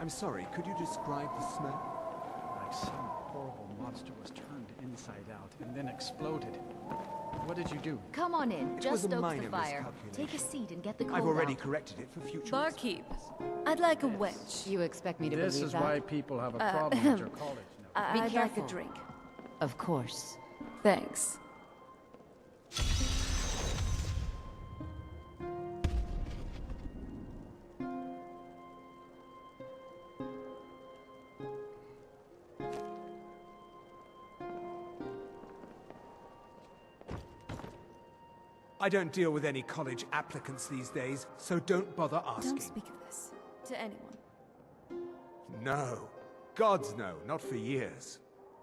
I'm sorry, could you describe the smell? Like some horrible monster was turned inside out and then exploded. What did you do? Come on in. It Just was a stoked minor the fire. miscalculation. Take a seat and get the cold I've already out. corrected it for future Barkeep, I'd like a wedge. You expect me to This believe is that? why people have a problem with your college now. I'd like a careful. drink. Of course. Thanks. I don't deal with any college applicants these days, so don't bother asking. Don't speak of this to anyone. No. Gods no, not for years.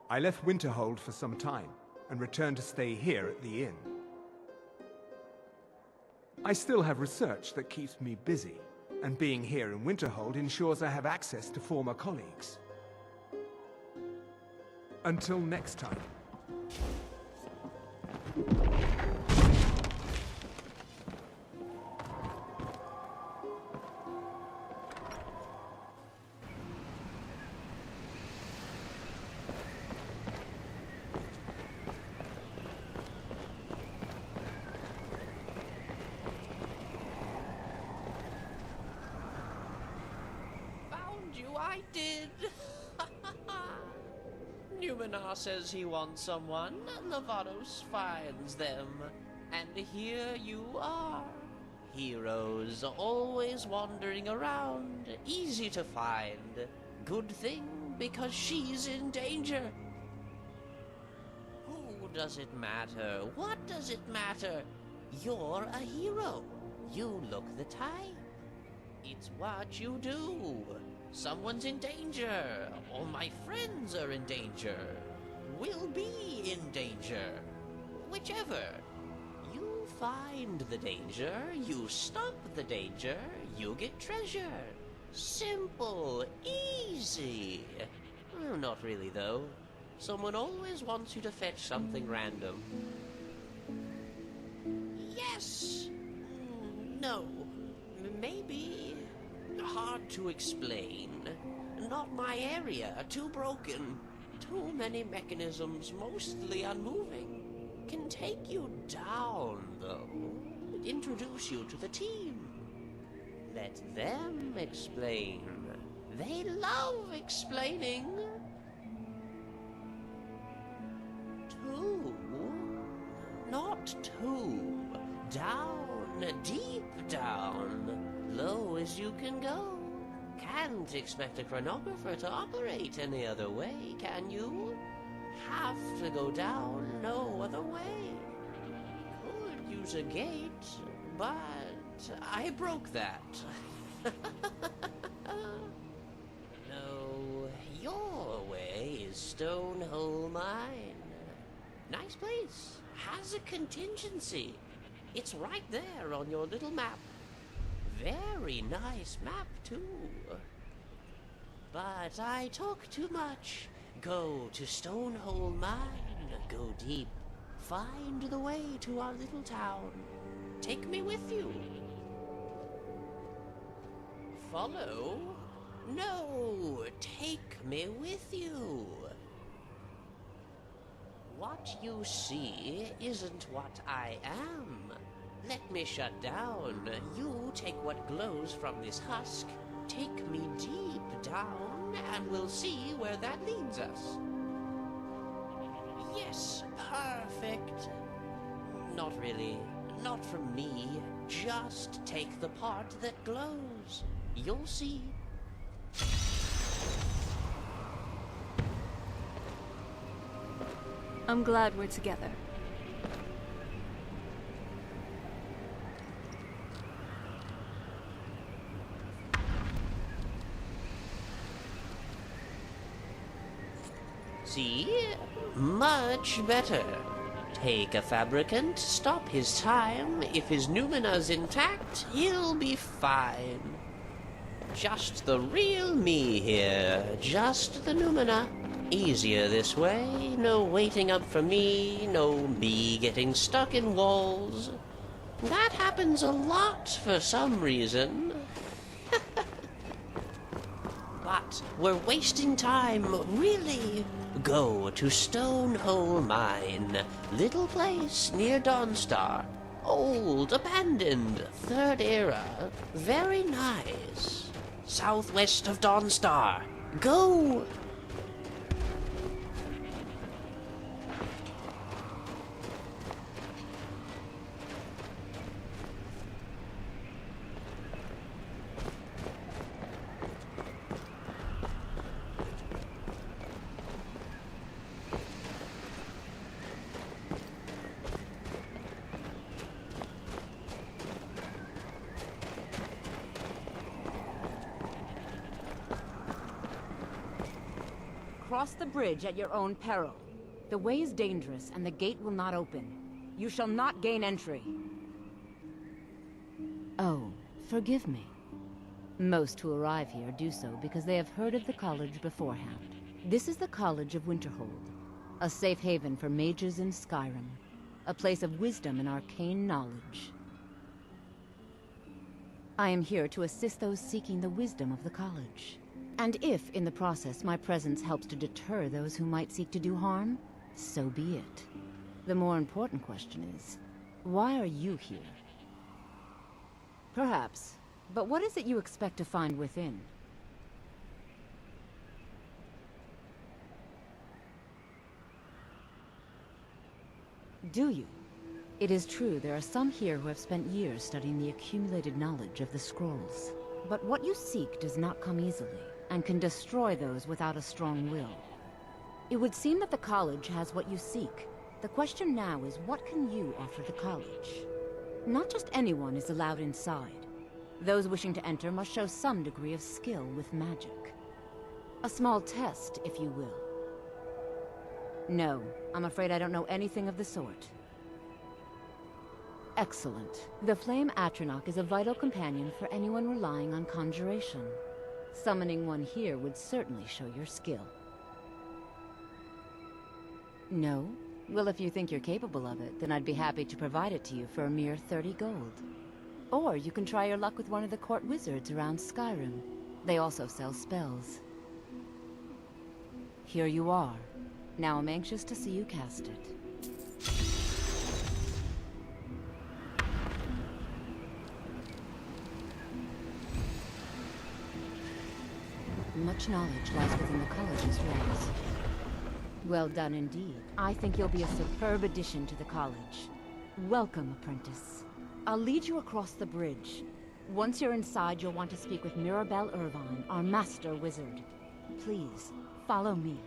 I left Winterhold for some time, and returned to stay here at the inn. I still have research that keeps me busy, and being here in Winterhold ensures I have access to former colleagues. Until next time. Found you, I did. Numenar says he wants someone. Levados finds them. And here you are. Heroes always wandering around. Easy to find. Good thing, because she's in danger. Who does it matter? What does it matter? You're a hero. You look the type. It's what you do. Someone's in danger. All my friends are in danger. Will be in danger. Whichever. You find the danger, you stop the danger, you get treasure. Simple, easy. Well, not really, though. Someone always wants you to fetch something random. Yes! No. Maybe. Hard to explain. Not my area. Too broken. Too many mechanisms, mostly unmoving. Can take you down, though. Introduce you to the team. Let them explain. They love explaining. Two. Not two. Down, deep down. Low as you can go. Can't expect a chronographer to operate any other way, can you? Have to go down no other way. Could use a gate, but I broke that. No, your way is Stonehole Mine. Nice place. Has a contingency. It's right there on your little map. Very nice map, too. But I talk too much. Go to Stonehole Mine. Go deep. Find the way to our little town. Take me with you. Follow? No, take me with you. What you see isn't what I am. Let me shut down. You take what glows from this husk. Take me deep down, and we'll see where that leads us. Yes, perfect. Not really. Not from me. Just take the part that glows. You'll see. I'm glad we're together. See? Much better. Take a fabricant, stop his time. If his numena's intact, he'll be fine. Just the real me here. Just the numena. Easier this way. No waiting up for me. No me getting stuck in walls. That happens a lot for some reason. But we're wasting time, really. Go to Stonehole Mine, little place near Dawnstar. Old, abandoned, third era, very nice. Southwest of Dawnstar. Go! Cross the bridge at your own peril. The way is dangerous, and the gate will not open. You shall not gain entry. Oh, forgive me. Most who arrive here do so because they have heard of the college beforehand. This is the College of Winterhold, a safe haven for mages in Skyrim, a place of wisdom and arcane knowledge. I am here to assist those seeking the wisdom of the college. And if, in the process, my presence helps to deter those who might seek to do harm, so be it. The more important question is, why are you here? Perhaps, but what is it you expect to find within? Do you? It is true there are some here who have spent years studying the accumulated knowledge of the scrolls. But what you seek does not come easily, and can destroy those without a strong will. It would seem that the college has what you seek. The question now is, what can you offer the college? Not just anyone is allowed inside. Those wishing to enter must show some degree of skill with magic. A small test, if you will. No, I'm afraid I don't know anything of the sort. Excellent. The Flame Atronach is a vital companion for anyone relying on conjuration. Summoning one here would certainly show your skill. No? Well, if you think you're capable of it, then I'd be happy to provide it to you for a mere 30 gold. Or you can try your luck with one of the court wizards around Skyrim. They also sell spells. Here you are. Now I'm anxious to see you cast it. Much knowledge lies within the college's walls. Well done indeed. I think you'll be a superb addition to the college. Welcome, apprentice. I'll lead you across the bridge. Once you're inside, you'll want to speak with Mirabelle Irvine, our master wizard. Please, follow me.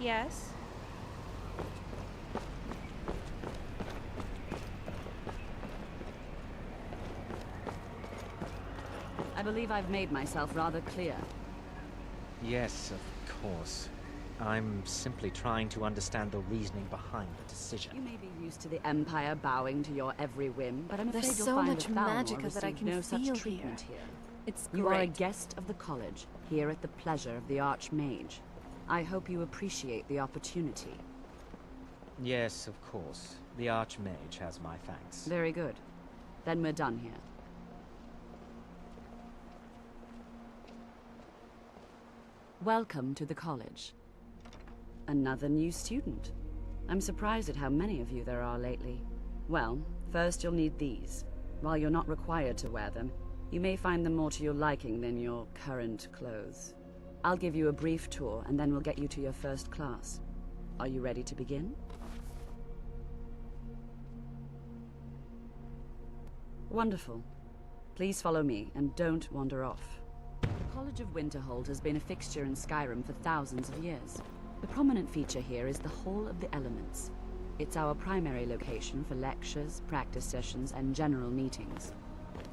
Yes? I believe I've made myself rather clear. Yes, of course. I'm simply trying to understand the reasoning behind the decision. You may be used to the Empire bowing to your every whim, but I'm afraid There's you'll so find much that Thalmor magicka that I received can no feel such treatment here. It's You are a great. guest of the college, here at the pleasure of the Archmage. I hope you appreciate the opportunity. Yes, of course. The Archmage has my thanks. Very good. Then we're done here. Welcome to the college. Another new student. I'm surprised at how many of you there are lately. Well, first you'll need these. While you're not required to wear them, you may find them more to your liking than your current clothes. I'll give you a brief tour, and then we'll get you to your first class. Are you ready to begin? Wonderful. Please follow me, and don't wander off. The College of Winterhold has been a fixture in Skyrim for thousands of years. The prominent feature here is the Hall of the Elements. It's our primary location for lectures, practice sessions, and general meetings.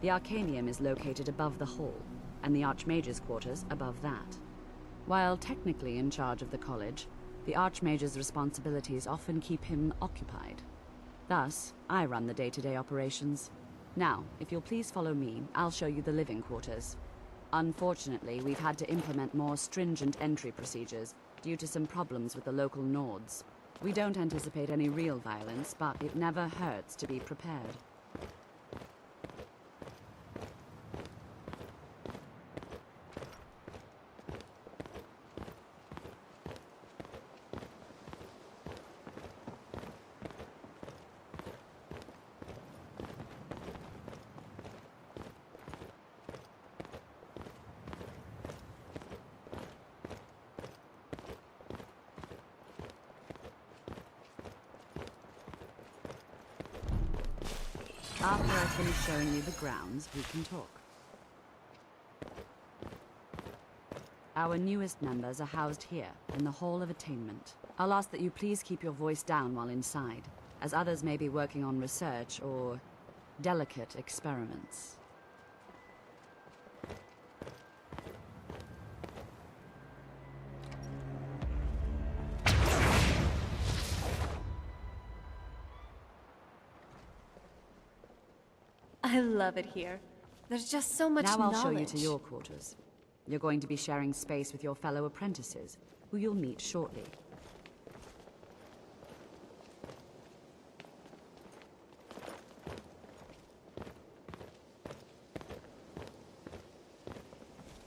The Arcanium is located above the hall, and the Archmage's quarters above that. While technically in charge of the college, the Archmage's responsibilities often keep him occupied. Thus, I run the day-to-day operations. Now, if you'll please follow me, I'll show you the living quarters. Unfortunately, we've had to implement more stringent entry procedures due to some problems with the local Nords. We don't anticipate any real violence, but it never hurts to be prepared. After I finish showing you the grounds, we can talk. Our newest members are housed here, in the Hall of Attainment. I'll ask that you please keep your voice down while inside, as others may be working on research or delicate experiments. I love it here. There's just so much Now knowledge. I'll show you to your quarters. You're going to be sharing space with your fellow apprentices, who you'll meet shortly.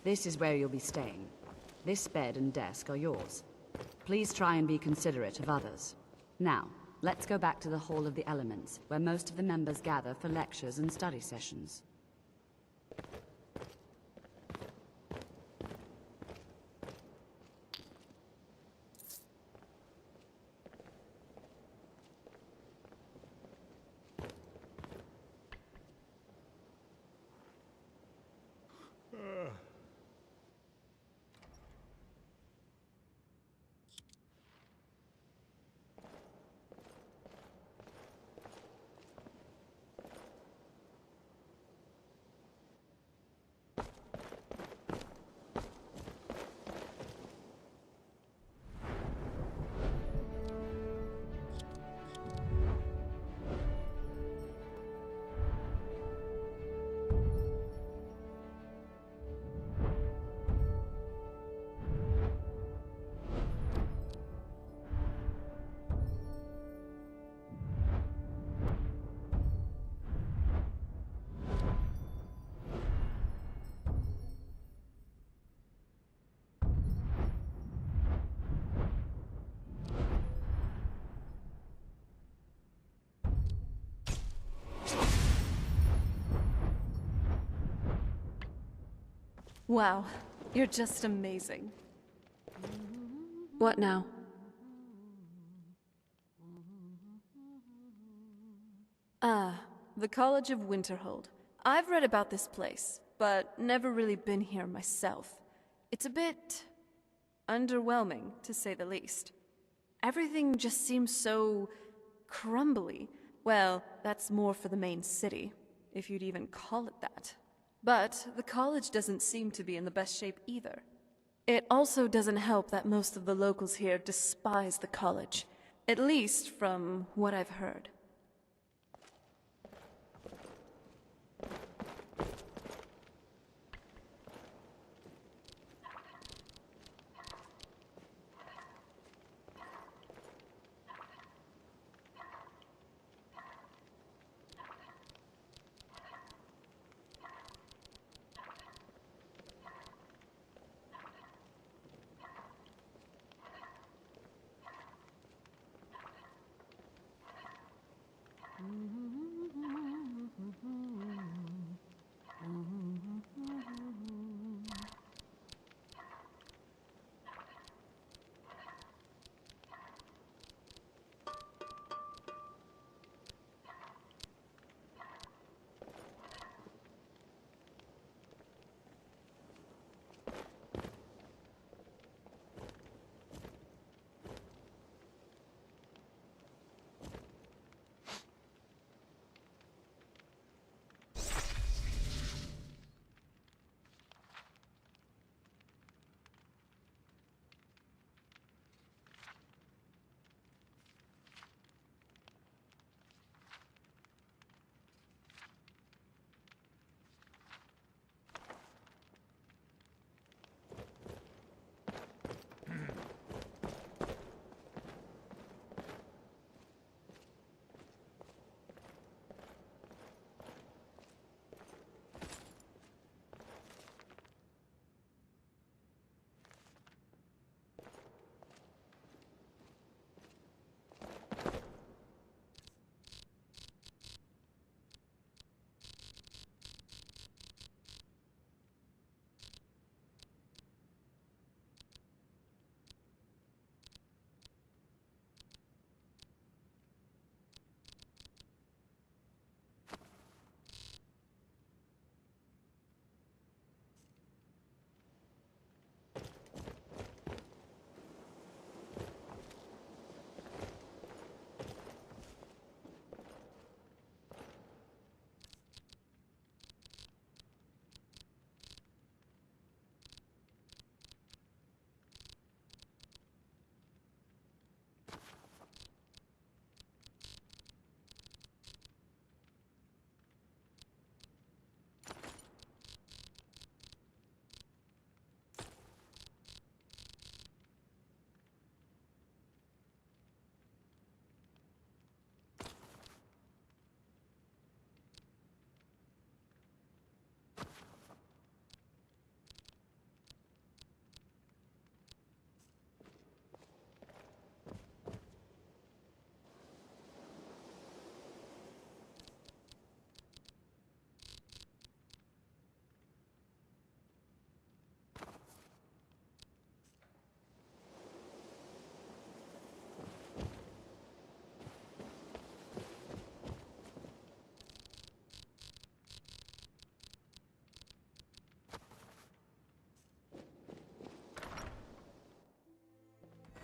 This is where you'll be staying. This bed and desk are yours. Please try and be considerate of others. Now, let's go back to the Hall of the Elements, where most of the members gather for lectures and study sessions. Wow, you're just amazing. What now? Ah, the College of Winterhold. I've read about this place, but never really been here myself. It's a bit underwhelming, to say the least. Everything just seems so crumbly. Well, that's more for the main city, if you'd even call it that. But the college doesn't seem to be in the best shape either. It also doesn't help that most of the locals here despise the college. At least from what I've heard.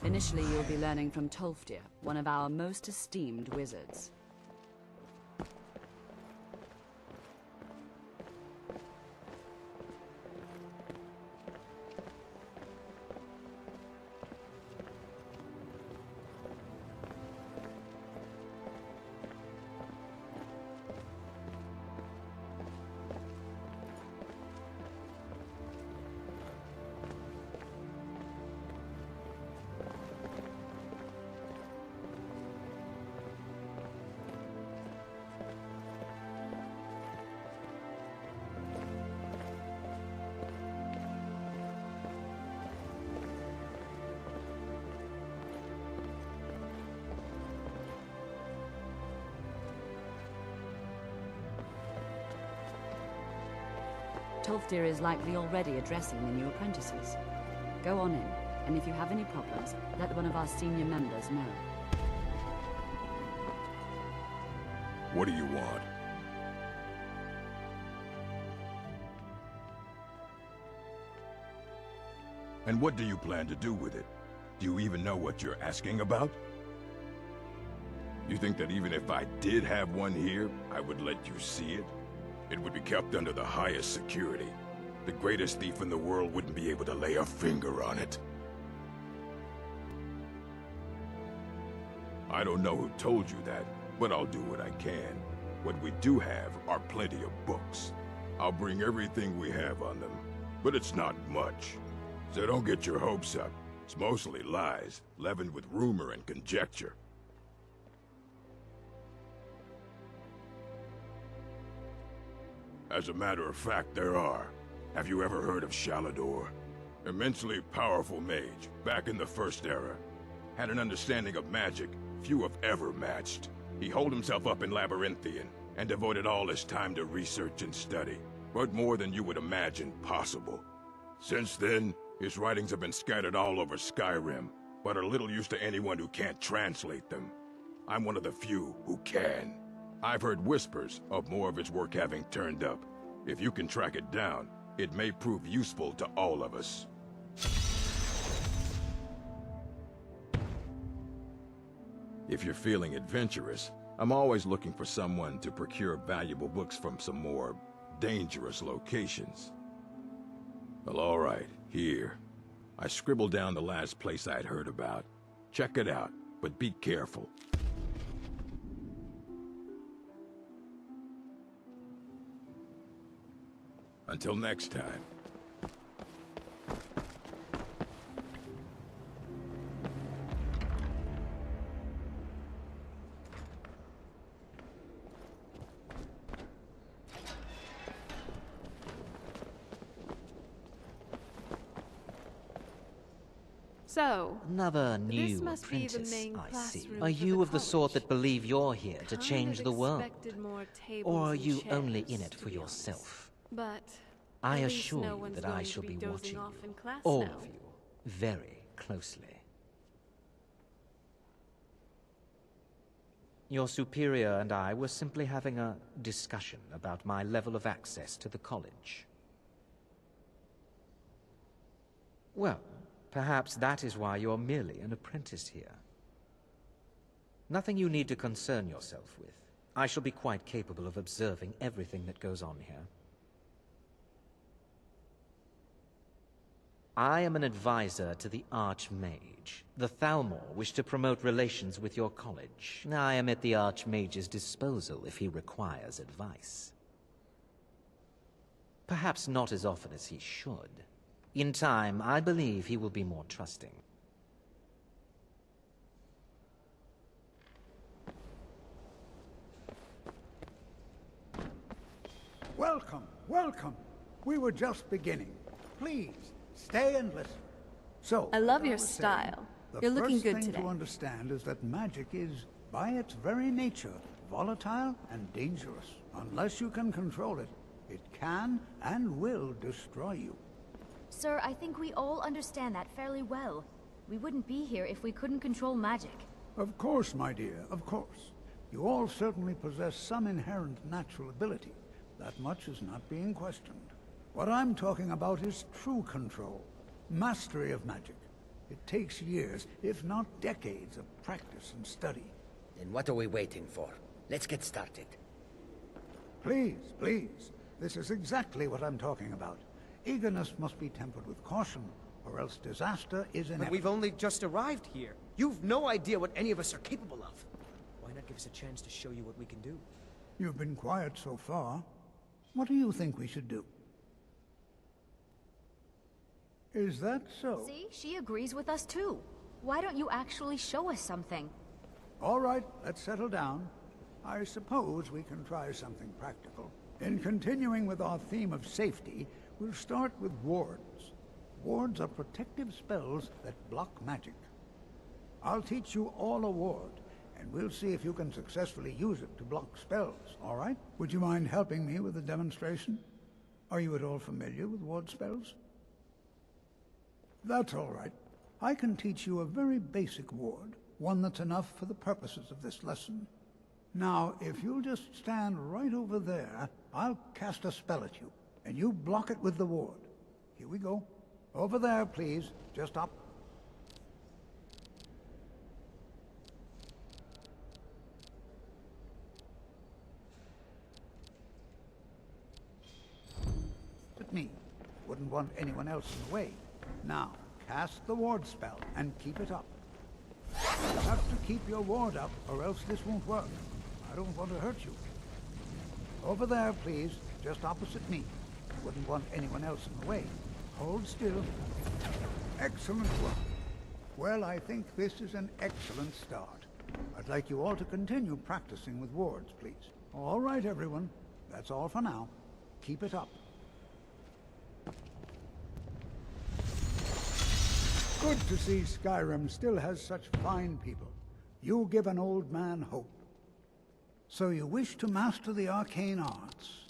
Initially, you'll be learning from Tolfdir, one of our most esteemed wizards. Tolfdir is likely already addressing the new apprentices. Go on in, and if you have any problems, let one of our senior members know. What do you want? And what do you plan to do with it? Do you even know what you're asking about? You think that even if I did have one here, I would let you see it? It would be kept under the highest security. The greatest thief in the world wouldn't be able to lay a finger on it. I don't know who told you that, but I'll do what I can. What we do have are plenty of books. I'll bring everything we have on them, but it's not much. So don't get your hopes up. It's mostly lies, leavened with rumor and conjecture. As a matter of fact, there are. Have you ever heard of Shalador? Immensely powerful mage, back in the First Era. Had an understanding of magic few have ever matched. He holed himself up in Labyrinthian, and devoted all his time to research and study. But more than you would imagine possible. Since then, his writings have been scattered all over Skyrim, but are little use to anyone who can't translate them. I'm one of the few who can. I've heard whispers of more of his work having turned up. If you can track it down, it may prove useful to all of us. If you're feeling adventurous, I'm always looking for someone to procure valuable books from some more dangerous locations. Well, all right, here. I scribbled down the last place I'd heard about. Check it out, but be careful. Until next time. So, Another new this must be the apprentice, main I see. classroom Are for you the of the sort that college? believe you're here to change the world? More Or are and you only in chairs, it to for be honest. yourself? But I at least assure no you one's that I going shall to be dozing watching off you, in class all now. of you, very closely. Your superior and I were simply having a discussion about my level of access to the college. Well, perhaps that is why you're merely an apprentice here. Nothing you need to concern yourself with. I shall be quite capable of observing everything that goes on here. I am an advisor to the Archmage. The Thalmor wish to promote relations with your college. I am at the Archmage's disposal if he requires advice. Perhaps not as often as he should. In time, I believe he will be more trusting. Welcome, welcome. We were just beginning. Please, stay and listen. So, I love as your was saying, style. the You're looking first good thing today. to understand is that magic is, by its very nature, volatile and dangerous. Unless you can control it, it can and will destroy you. Sir, I think we all understand that fairly well. We wouldn't be here if we couldn't control magic. Of course, my dear, of course. You all certainly possess some inherent natural ability. That much is not being questioned. What I'm talking about is true control. Mastery of magic. It takes years, if not decades, of practice and study. Then what are we waiting for? Let's get started. Please, please. This is exactly what I'm talking about. Eagerness must be tempered with caution, or else disaster is inevitable. But we've only just arrived here. You've no idea what any of us are capable of. Why not give us a chance to show you what we can do? You've been quiet so far. What do you think we should do? Is that so? See, she agrees with us too. Why don't you actually show us something? All right, let's settle down. I suppose we can try something practical. In continuing with our theme of safety, we'll start with wards. Wards are protective spells that block magic. I'll teach you all a ward, and we'll see if you can successfully use it to block spells, all right? Would you mind helping me with the demonstration? Are you at all familiar with ward spells? That's all right. I can teach you a very basic ward, one that's enough for the purposes of this lesson. Now, if you'll just stand right over there, I'll cast a spell at you, and you block it with the ward. Here we go. Over there, please. Just up. At me. Wouldn't want anyone else in the way. Now, cast the ward spell and keep it up. You have to keep your ward up, or else this won't work. I don't want to hurt you. Over there, please, just opposite me. Wouldn't want anyone else in the way. Hold still. Excellent work. Well, I think this is an excellent start. I'd like you all to continue practicing with wards, please. All right, everyone. That's all for now. Keep it up. Good to see Skyrim still has such fine people. You give an old man hope. So you wish to master the arcane arts?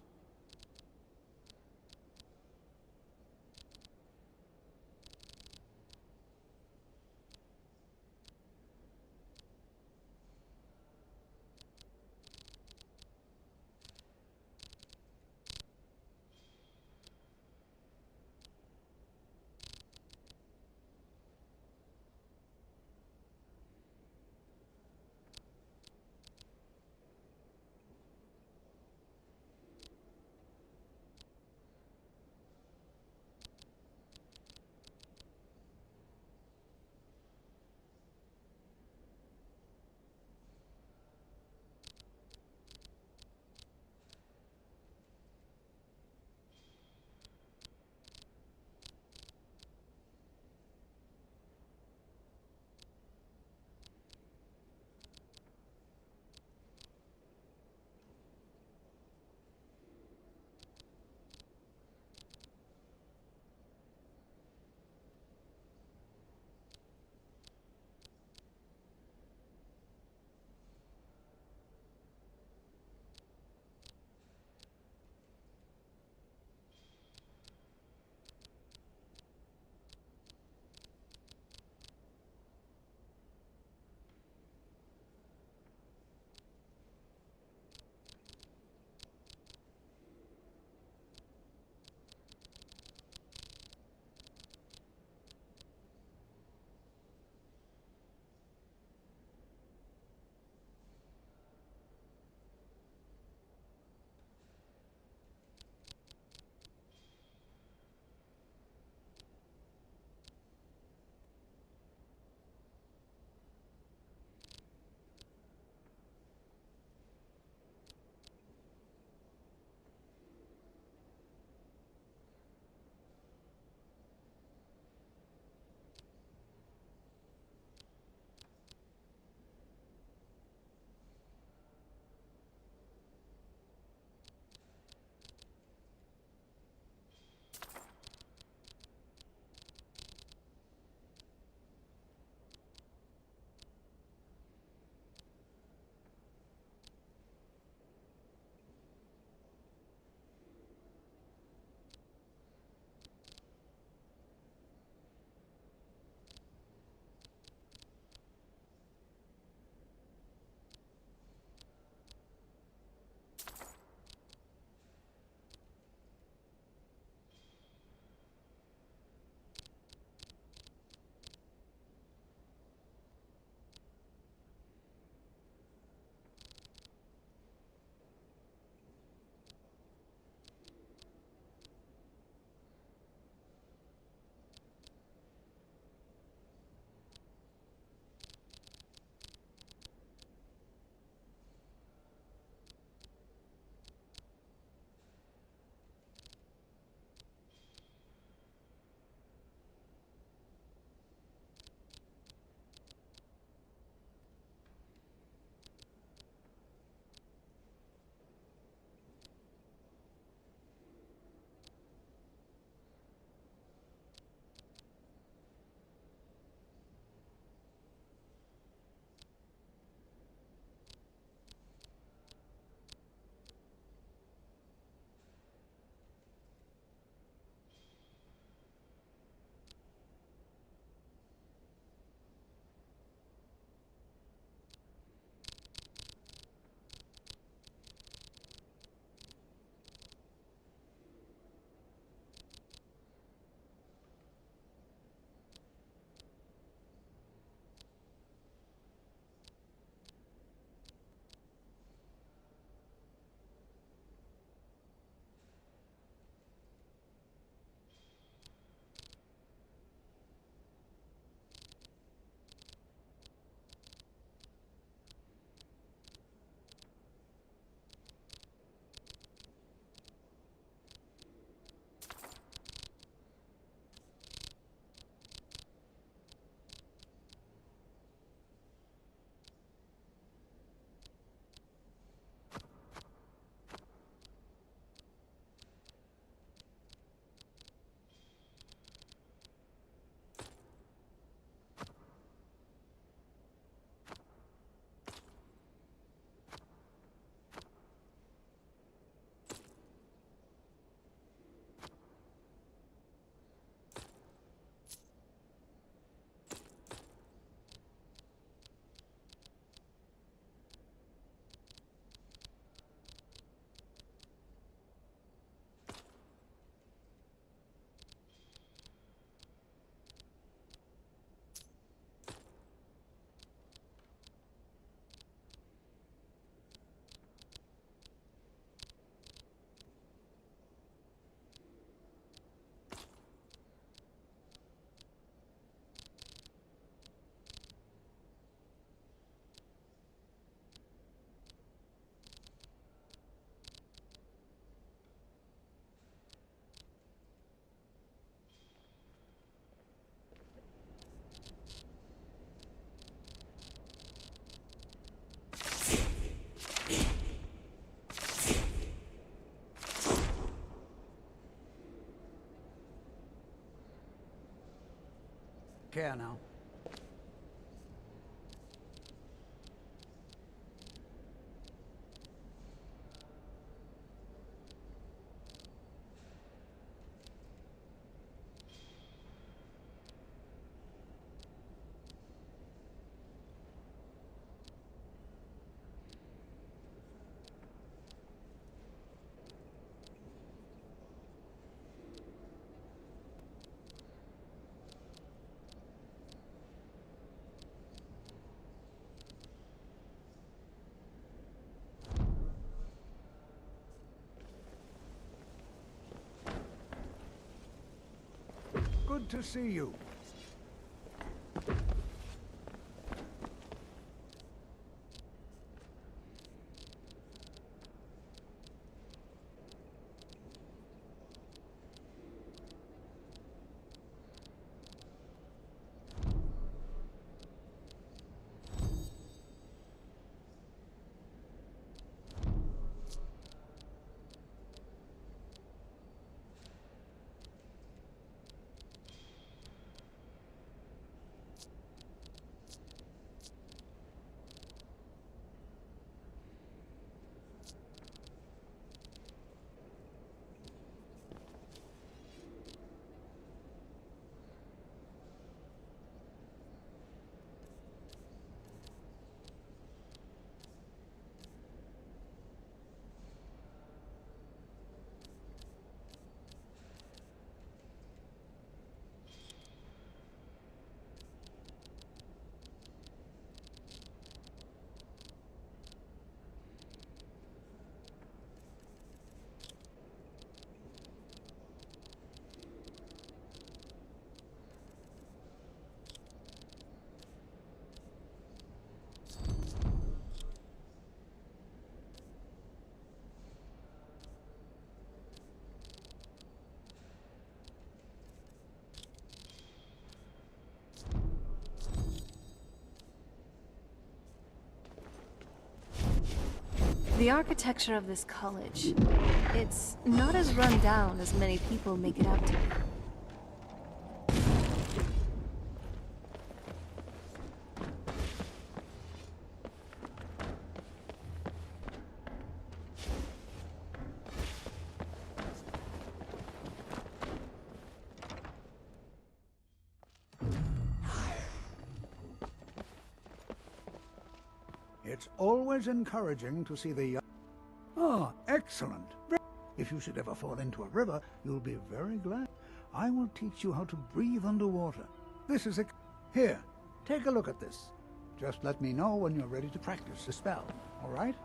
care now. Good to see you. The architecture of this college, it's not as run down as many people make it out to be. It's always encouraging to see the young... Ah, excellent. If you should ever fall into a river, you'll be very glad. I will teach you how to breathe underwater. This is a... Here, take a look at this. Just let me know when you're ready to practice the spell, all right?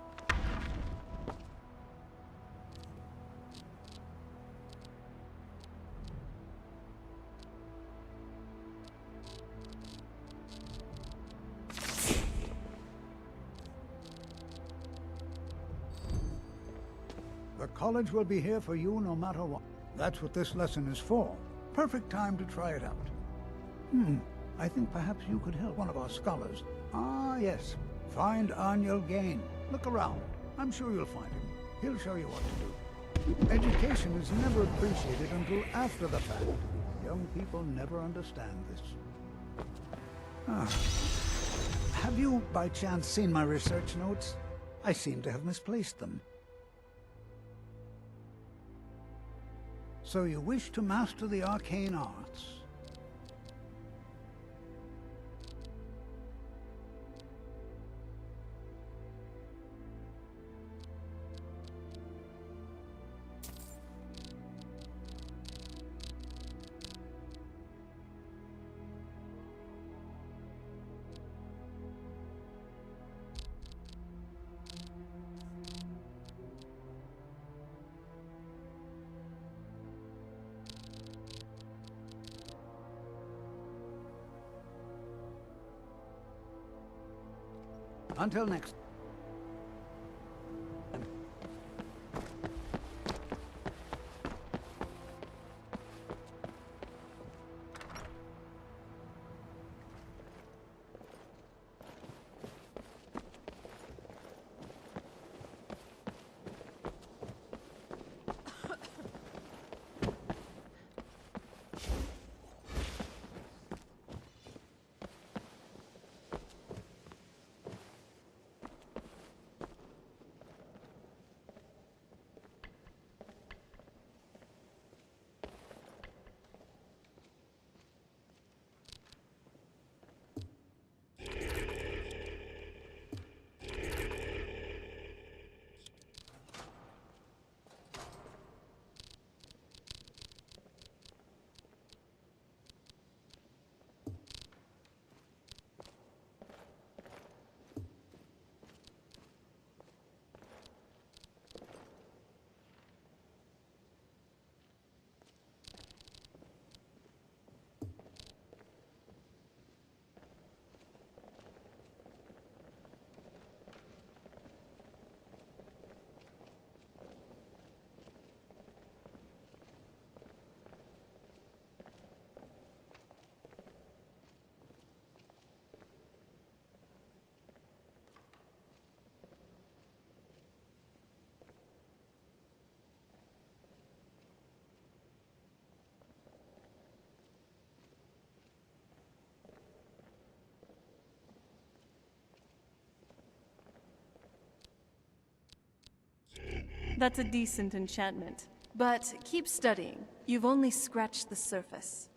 The college will be here for you no matter what. That's what this lesson is for. Perfect time to try it out. I think perhaps you could help one of our scholars. Ah, yes. Find Aniel Gain. Look around. I'm sure you'll find him. He'll show you what to do. Education is never appreciated until after the fact. Young people never understand this. Have you, by chance, seen my research notes? I seem to have misplaced them. So you wish to master the arcane arts? Until next. That's a decent enchantment. But keep studying. You've only scratched the surface.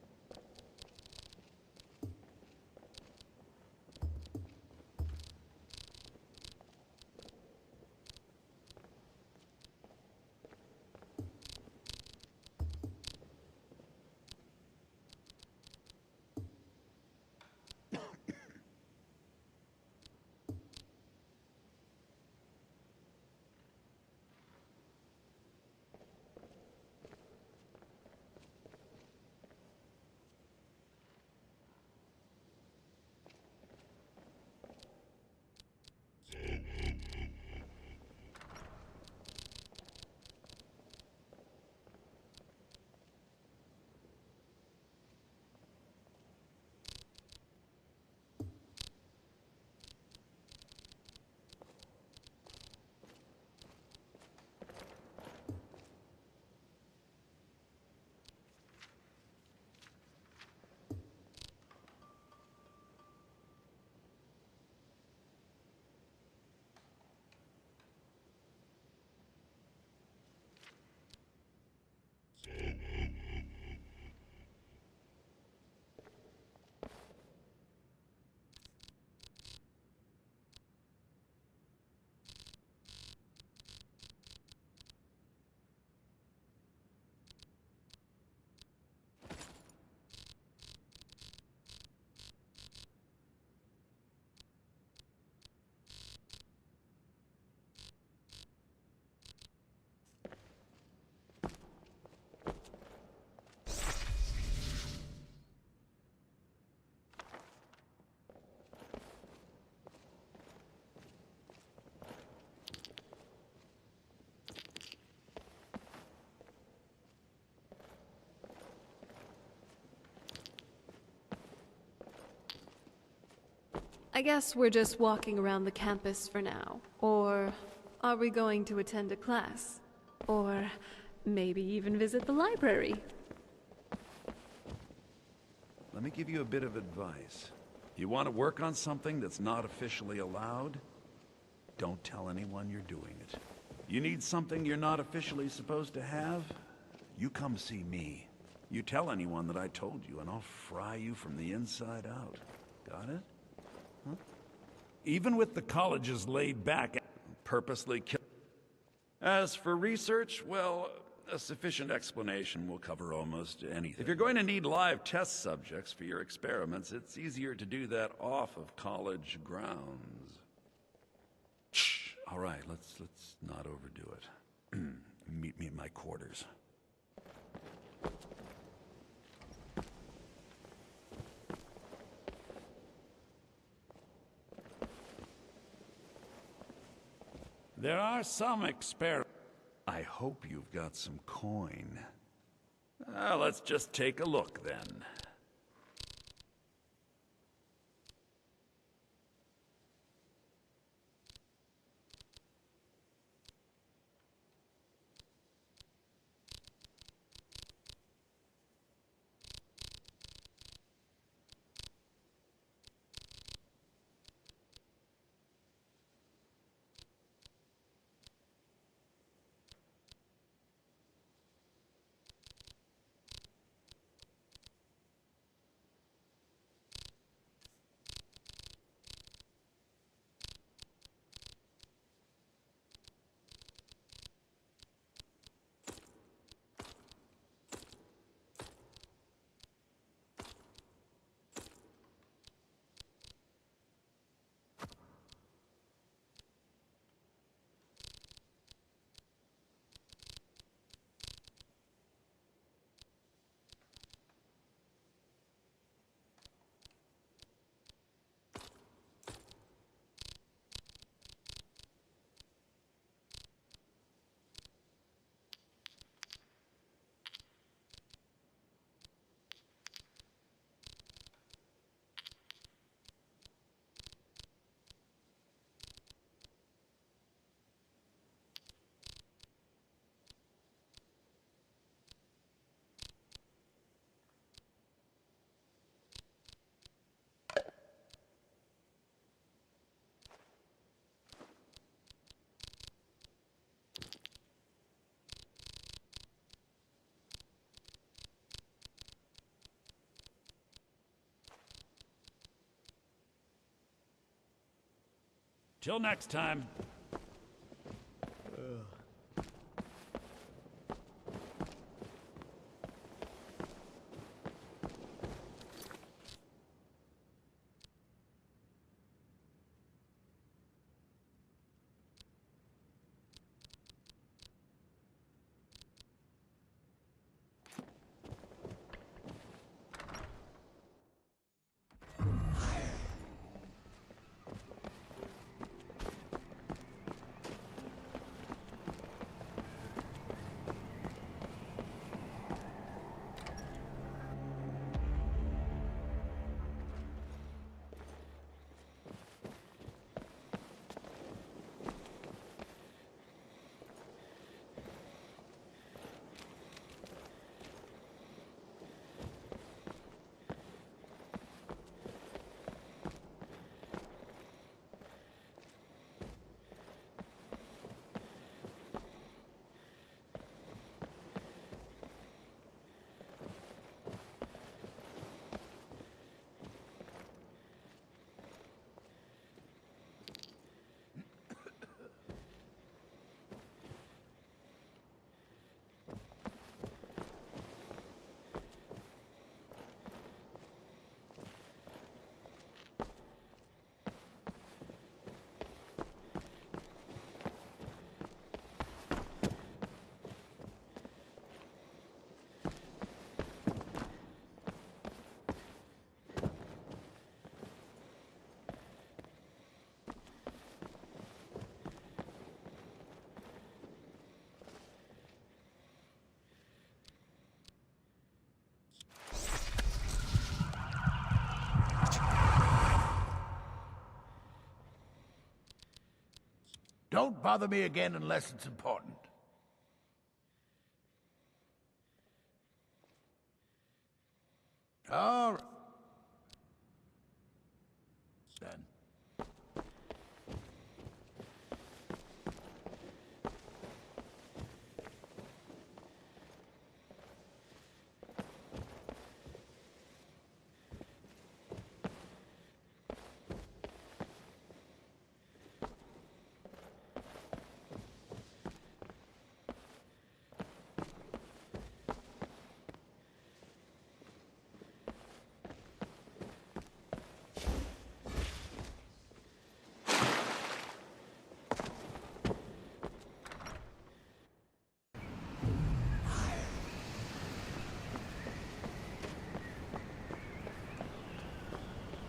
I guess we're just walking around the campus for now. Or are we going to attend a class? Or maybe even visit the library? Let me give you a bit of advice. You want to work on something that's not officially allowed? Don't tell anyone you're doing it. You need something you're not officially supposed to have? You come see me. You tell anyone that I told you, and I'll fry you from the inside out. Got it? Huh? Even with the college's laid back, purposely kill. As for research, well, a sufficient explanation will cover almost anything. If you're going to need live test subjects for your experiments, it's easier to do that off of college grounds. Shh. All right, let's not overdo it. Meet me in my quarters. There are some experiments. I hope you've got some coin. Let's just take a look then. Till next time. Don't bother me again unless it's important. All right. Then.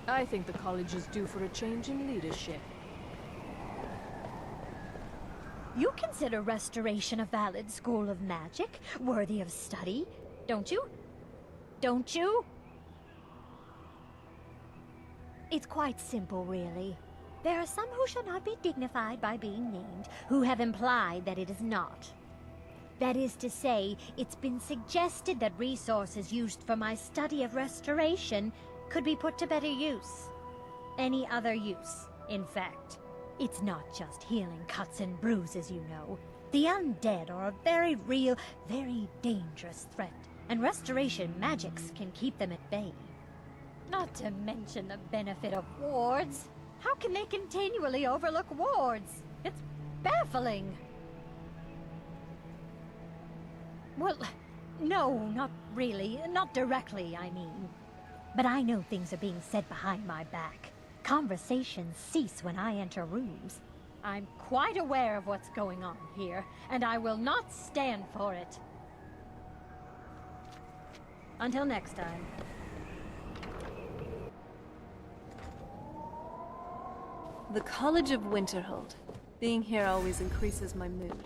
I think the college is due for a change in leadership. You consider Restoration a valid school of magic, worthy of study, don't you? Don't you? It's quite simple, really. There are some who shall not be dignified by being named, who have implied that it is not. That is to say, it's been suggested that resources used for my study of restoration could be put to better use. Any other use, in fact. It's not just healing cuts and bruises, you know. The undead are a very real, very dangerous threat, and restoration magics can keep them at bay. Not to mention the benefit of wards. How can they continually overlook wards? It's baffling. Well, no, not really. Not directly, I mean. But I know things are being said behind my back. Conversations cease when I enter rooms. I'm quite aware of what's going on here, and I will not stand for it. Until next time. The College of Winterhold. Being here always increases my mood.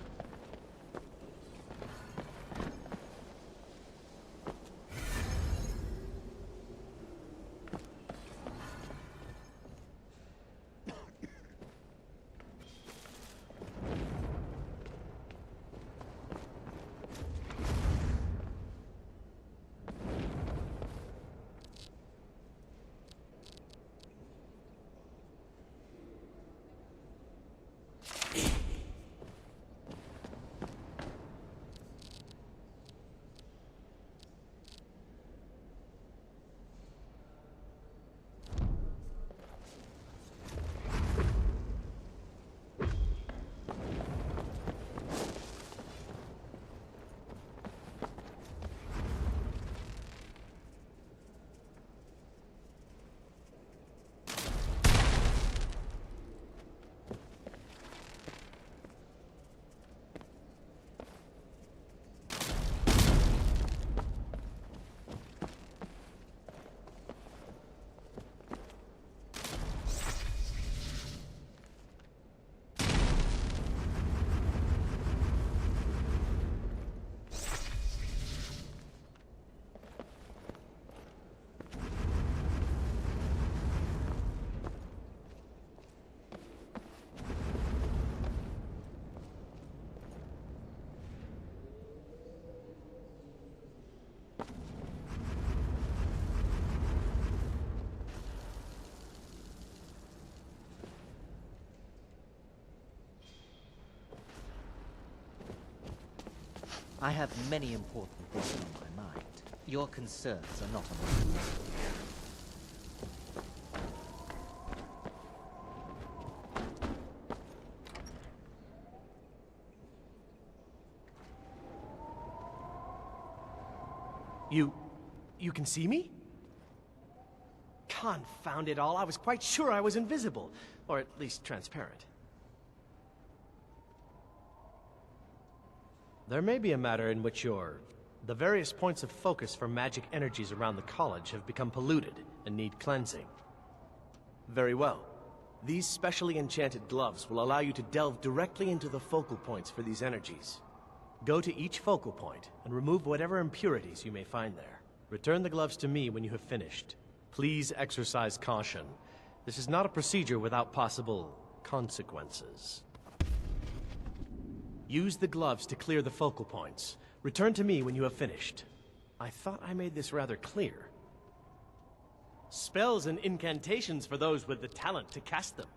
I have many important things on my mind. Your concerns are not among them. You can see me? Confound it all, I was quite sure I was invisible. Or at least transparent. There may be a matter in which the various points of focus for magic energies around the college have become polluted and need cleansing. Very well. These specially enchanted gloves will allow you to delve directly into the focal points for these energies. Go to each focal point and remove whatever impurities you may find there. Return the gloves to me when you have finished. Please exercise caution. This is not a procedure without possible consequences. Use the gloves to clear the focal points. Return to me when you have finished. I thought I made this rather clear. Spells and incantations for those with the talent to cast them.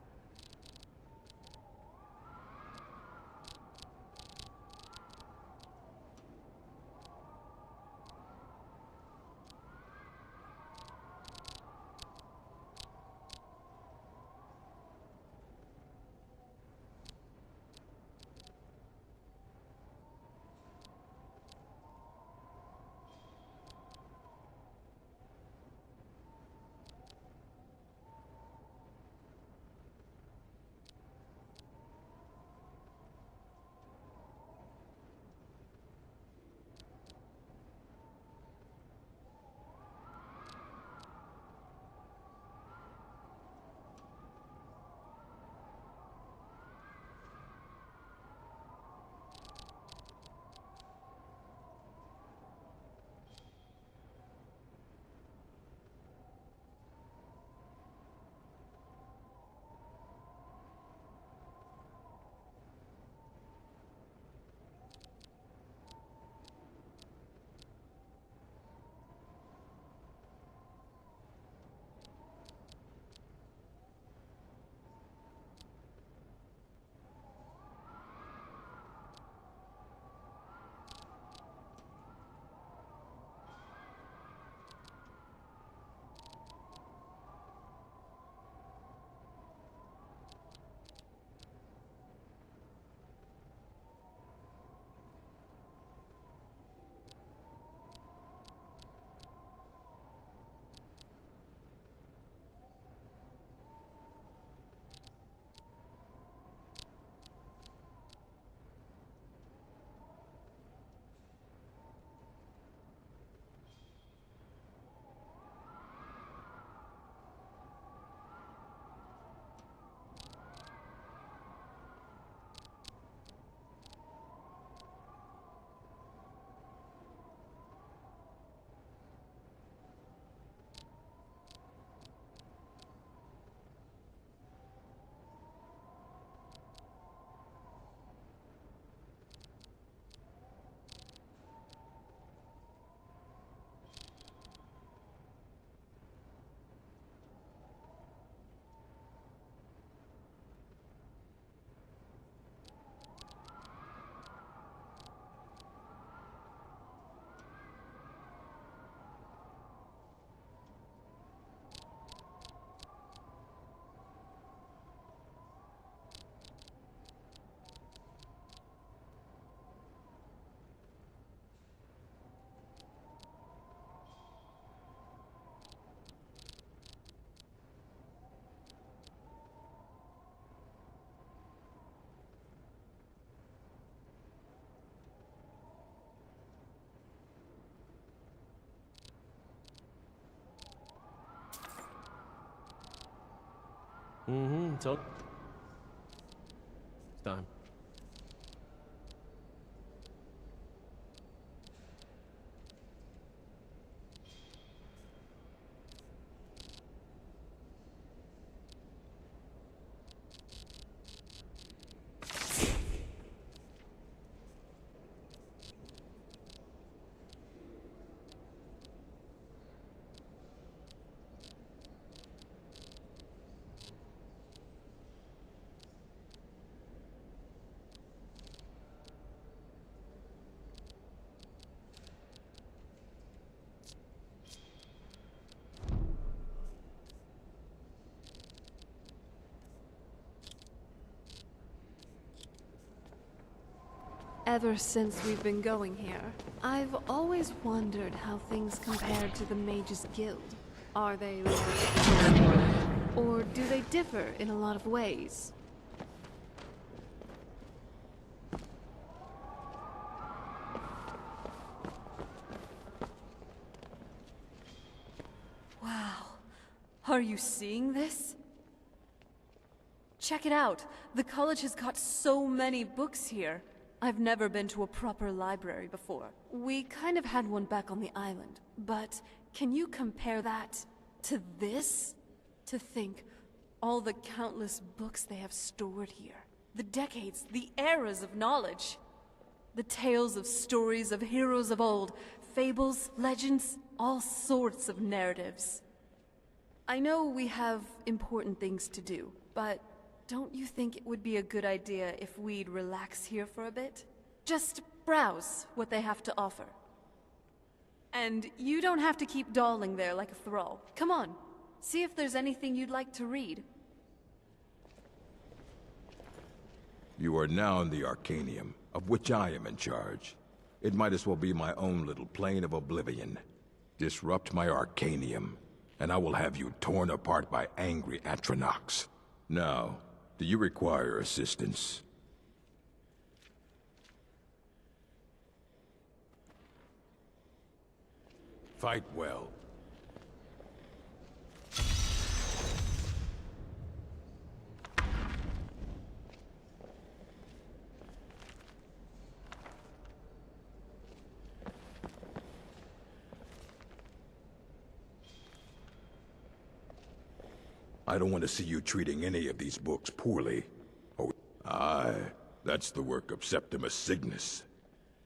So it's time. ever since we've been going here, I've always wondered how things compare to the Mages Guild. Are they like, or do they differ in a lot of ways? Wow. Are you seeing this? Check it out. The college has got so many books here. I've never been to a proper library before. We kind of had one back on the island, but can you compare that to this? To think, all the countless books they have stored here. The decades, the eras of knowledge. The tales of stories of heroes of old, fables, legends, all sorts of narratives. I know we have important things to do, but don't you think it would be a good idea if we'd relax here for a bit? Just browse what they have to offer. And you don't have to keep dawdling there like a thrall. Come on, see if there's anything you'd like to read. You are now in the Arcanium, of which I am in charge. It might as well be my own little plane of oblivion. Disrupt my Arcanium, and I will have you torn apart by angry Atronachs. Now, do you require assistance? Fight well. I don't want to see you treating any of these books poorly. Oh, aye, that's the work of Septimus Cygnus.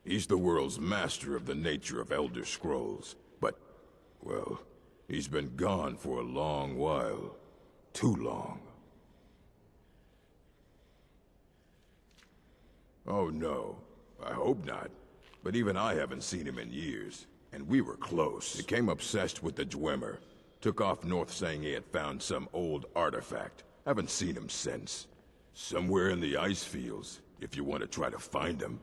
He's the world's master of the nature of Elder Scrolls, but, well, he's been gone for a long while. Too long. Oh no, I hope not. But even I haven't seen him in years, and we were close. He became obsessed with the Dwemer. Took off north saying he had found some old artifact. Haven't seen him since. Somewhere in the ice fields, if you want to try to find him.